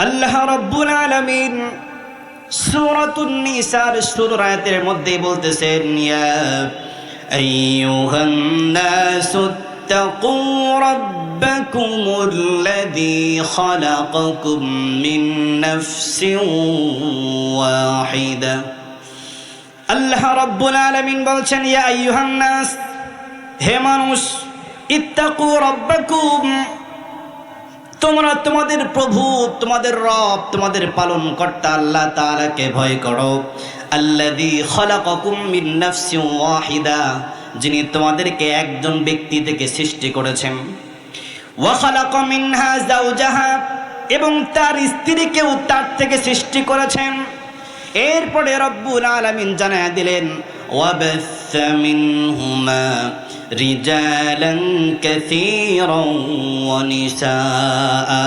আল্লাহ রাব্বুল আলামিন সূরাতুন নিসার শুরুর আয়াতের মধ্যে বলতেছেন, ইয়া আইয়ুহান নাসু ইত্তাকু রাব্বাকুমুল্লাযী খালাকাকুম মিন নাফসিন ওয়াহিদা। আল্লাহ রাব্বুল আলামিন বলছেন, ইয়া আইয়ুহান নাস, হে মানুষ, ইত্তাকু রাব্বাকুম, তোমরা তোমাদের প্রভু, তোমাদের রব, তোমাদের পালনকর্তা আল্লাহ তাআলাকে ভয় করো। আল্লাযী খালাকাকুম মিন নাফসিন ওয়াহিদা, যিনি তোমাদেরকে একজন ব্যক্তি থেকে সৃষ্টি করেছেন। ওয়া খালাকা মিনহা যাওজাহা, এবং তার স্ত্রীকেও তার থেকে সৃষ্টি করেছেন। এরপরে রব্বুল আলামিন জানায়া দিলেন, ওয়াবাসসা মিনহুমা রিজালান কাসীরান ওয়া নিসাআ।